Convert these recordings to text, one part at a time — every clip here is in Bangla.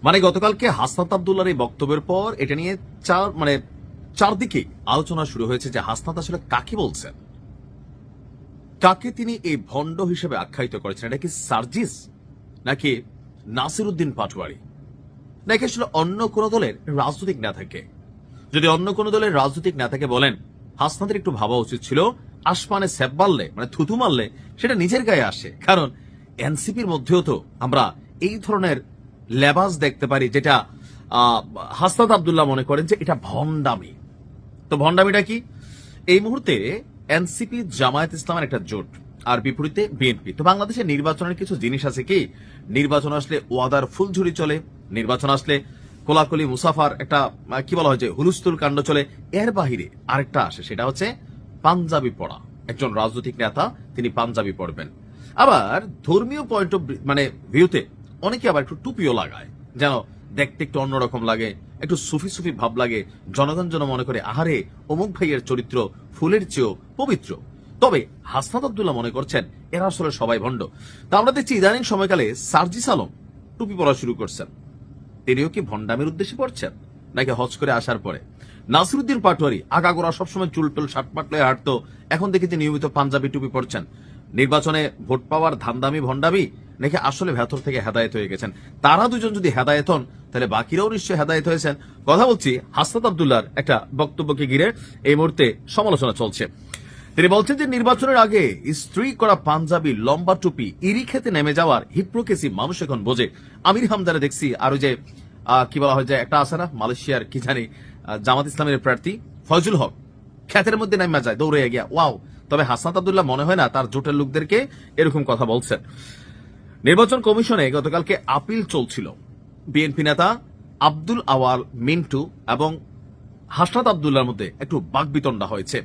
মানে গতকালকে হাসনাত আব্দুল্লাহর এই বক্তব্যের পর এটা নিয়ে চারদিকে আলোচনা শুরু হয়েছে যে হাসনাত আসলে কাকে বলছেন, কাকে তিনি এই ভণ্ড হিসেবে আখ্যায়িত করেছেন। এটা কি সার্জিস নাকি নাসিরউদ্দিন পাটোয়ারি নাকি আসলে অন্য কোন দলের রাজনৈতিক নেতাকে? যদি অন্য কোন দলের রাজনৈতিক নেতাকে বলেন, হাসনাতের একটু ভাবা উচিত ছিল আসমানে স্যাপ মারলে মানে থুতু মারলে সেটা নিজের গায়ে আসে। কারণ এনসিপির মধ্যেও তো আমরা এই ধরনের লেবাস দেখতে পারি যেটা হাসনাত আব্দুল্লাহ মনে করেন যে এটা ভণ্ডামি। তো ভণ্ডামিটা কি? এই মুহূর্তে এনসিপি জামায়াত ইসলামের একটা জোট আর বিপরীতে বিএনপি। তো বাংলাদেশের নির্বাচনের কিছু জিনিস আছে কি, নির্বাচন আসলে ওয়াদার ফুলঝুরি চলে, নির্বাচন আসলে কোলাকুলি মুসাফার একটা কি বলা হয় যে হুলুস্থুল কাণ্ড চলে। এর বাহিরে আরেকটা আসে, সেটা হচ্ছে পাঞ্জাবি পড়া। একজন রাজনৈতিক নেতা তিনি পাঞ্জাবি পড়বেন। আবার ধর্মীয় পয়েন্ট অফ ভিউতে অনেকে আবার একটু টুপিও লাগায়, যেন দেখতে একটু অন্যরকম লাগে, একটু সুফি সুফি ভাব লাগে। জনগণ যেন মনে করে আহারে অমুক ভাইয়ের চরিত্র ফুলের চেয়েও পবিত্র। তবে হাসনাত আব্দুল্লাহ মনে করছেন এরা আসলে সবাই ভণ্ড। তা আমরা দেখছি ইদানিং সময়কালে সার্জিস আলম টুপি পরা শুরু করছেন। তিনিও কি ভণ্ডামের উদ্দেশ্যে পড়ছেন নাকি হজ করে আসার পরে? নাসিরউদ্দিন পাটোয়ারি আগাগোড়া সবসময় চুলটুল শার্টপাট লয়ে হাঁটতো, এখন দেখি যে নিয়মিত পাঞ্জাবি টুপি পড়ছেন। নির্বাচনে ভোট পাওয়ার ধান্দামি ভণ্ডামি নাকি আসলে ভেতর থেকে হেদায়েত হয়ে গেছেন? তারা দুজন যদি হেদায়েত হন তাহলে বাকিরাও নিশ্চয়ই হেদায়েত হয়েছেন। কথা বলছি হাসনাত আব্দুল্লাহর একটা বক্তব্যকে ঘিরে এই মুহূর্তে সমালোচনা চলছে। তিনি বলছেন যে নির্বাচনের আগে ইস্ত্রি করা পাঞ্জাবি লম্বা টুপি ইরি খেতে নেমে যাওয়ার হিপ্রোকেসি মানুষ এখন বোঝে। আমির হামদারে দেখছি, আর ওই যে কি বলা হয় যে একটা আছে না মালয়েশিয়ার কি জানি জামাত ইসলামের প্রার্থী ফয়জুল হক ক্ষেতের মধ্যে নেমে যায় দৌড়ে গিয়া, ওয়াও। তবে হাসনাত আব্দুল্লাহ মনে হয় না তার জোটের লোকদেরকে এরকম কথা বলছেন। নির্বাচন কমিশনে গতকালকে আপিল চলছিল। বিএনপি নেতা আব্দুল আওয়াল মিন্টু এবং হাসনাত আব্দুল্লাহর মধ্যে একটু বাকবিতণ্ডা হয়েছে।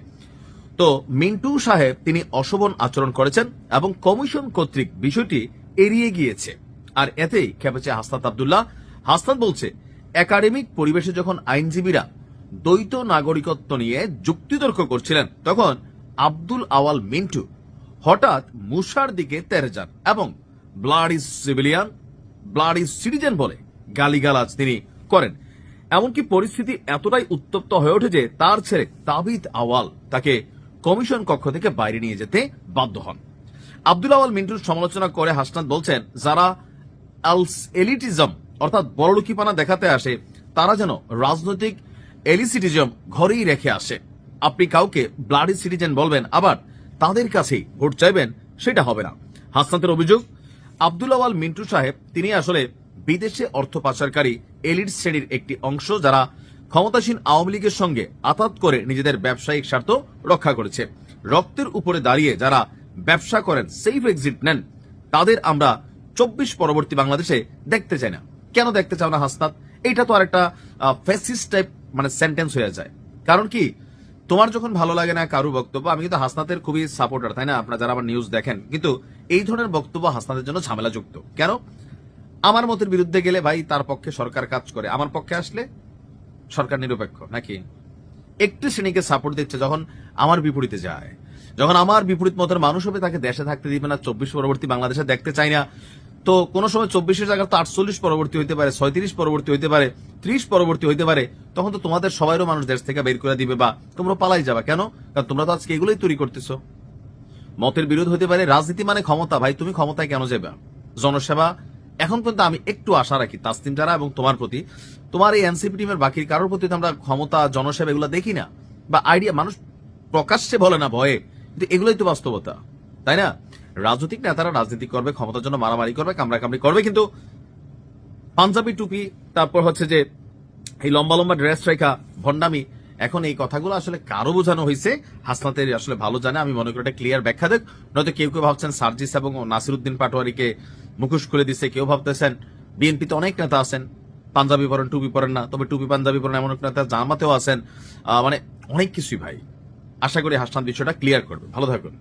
তো মিন্টু সাহেব তিনি অশোভন আচরণ করেছেন এবং কমিশন কর্তৃক বিষয়টি এড়িয়ে গিয়েছে, আর এতেই খেপেছে হাসনাত আব্দুল্লাহ। হাসনাত বলছে একাডেমিক পরিবেশে যখন আইনজীবীরা দ্বৈত নাগরিকত্ব নিয়ে যুক্তিতর্ক করছিলেন তখন আব্দুল আওয়াল মিন্টু হঠাৎ মুসার দিকে তেরে যান এবং blood is civilian, blood is citizen বলে গালিগালাজ তিনি করেন। এমনকি পরিস্থিতি এতটাই উত্তপ্ত হয়ে ওঠে যে তার ছেলে তাবিদ আওয়াল তাকে কমিশন কক্ষ থেকে বাইরে নিয়ে যেতে বাধ্য হন। আব্দুল আওয়াল মিন্টুর সমালোচনা করে হাসনাত বলছেন যারা এলিটিজম অর্থাৎ বড়লোকিপানা দেখাতে আসে তারা যেন রাজনৈতিক এলিসিটিজম ঘরেই রেখে আসে। আপনি কাউকে ব্লাডি সিটিজেন বলবেন আবার তাদের কাছেই ভোট চাইবেন, সেটা হবে না। হাসনাতের অভিযোগ আব্দুল আওয়াল মিন্টু সাহেব তিনি আসলে বিদেশে অর্থ পাচারকারী এলিট শ্রেণীর একটি অংশ, যারা ক্ষমতাসীন আওয়ামী লীগের সঙ্গে আতাত করে নিজেদের ব্যবসায়িক স্বার্থ রক্ষা করেছে। রক্তের উপরে দাঁড়িয়ে যারা ব্যবসা করেন, সেফ এক্সিট নেন, তাদের আমরা 24 পরবর্তী বাংলাদেশে দেখতে চাই না। কেন দেখতে চাও না হাসনাত? এইটা তো আর একটা ফ্যাসিস্ট টাইপ সেন্টেন্স হয়ে যায়। কারণ কি, তোমার যখন ভালো লাগে না কারু বক্তব্য, আমি কিন্তু হাসনাতের খুবই সাপোর্টার, তাই না? আপনারা যারা আমার নিউজ দেখেন, কিন্তু এই ধরনের বক্তব্য হাসনাতের জন্য ঝামেলাযুক্ত। কেন? আমার মতের বিরুদ্ধে গেলে ভাই তার পক্ষে সরকার কাজ করে, আমার পক্ষে আসলে সরকার নিরপেক্ষ নাকি? একটি শ্রেণীকে সাপোর্ট দিচ্ছে যখন আমার বিপরীতে যায়, যখন আমার বিপরীত মতের মানুষ হবে তাকে দেশে থাকতে দিবে না, 24 পরবর্তী বাংলাদেশে দেখতে চাই না। তো কোন সময় 24-এর জায়গায় তো 48 পরবর্তী হইতে পারে, 36 পরবর্তী হইতে পারে, 30 পরবর্তী হইতে পারে। তখন তো তোমাদের সবাইরও মানুষ দেশ থেকে বের করে দিবে বা তোমরা পালাই যাবা। কেন? কারণ তোমরা তো আজকে এগুলোই তৈরি করতেছো। মতের বিরোধ হইতে পারে, রাজনীতি মানে ক্ষমতা। ভাই তুমি ক্ষমতায় কেন যাবে? জনসেবা এখন কিন্তু আমি একটু আশা রাখি তাসলিম যারা এবং তোমার প্রতি, তোমার এই এনসিপি টিমের বাকির কারোর প্রতি তো আমরা ক্ষমতা জনসেবা এগুলো দেখি না, বা আইডিয়া মানুষ প্রকাশ্যে বলে না ভয়ে, কিন্তু এগুলোই তো বাস্তবতা, তাই না? রাজনৈতিক নেতারা রাজনীতি করবে, ক্ষমতার জন্য মারামারি করবে, কামড়াকামড়ি করবে, কিন্তু পাঞ্জাবি টুপি তারপর হচ্ছে যে এই লম্বা লম্বা ড্রেস রেখা ভণ্ডামি, এখন এই কথাগুলো আসলে কারো বোঝানো হয়েছে, হাসনাতের আসলে ভালো জানে। আমি মনে করি এটা ক্লিয়ার ব্যাখ্যা দেখ, নয়তো কেউ কেউ ভাবছেন সার্জিস এবং নাসিরউদ্দিন পাটোয়ারিকে মুখোশ খুলে দিচ্ছে, কেউ ভাবতেছেন বিএনপিতে অনেক নেতা আছেন পাঞ্জাবি পরেন টুপি পরেন না, তবে টুপি পাঞ্জাবি পরেন এমন নেতা জামাতেও আছেন, অনেক কিছুই ভাই। আশা করি হাসনাত বিষয়টা ক্লিয়ার করবে। ভালো থাকুন।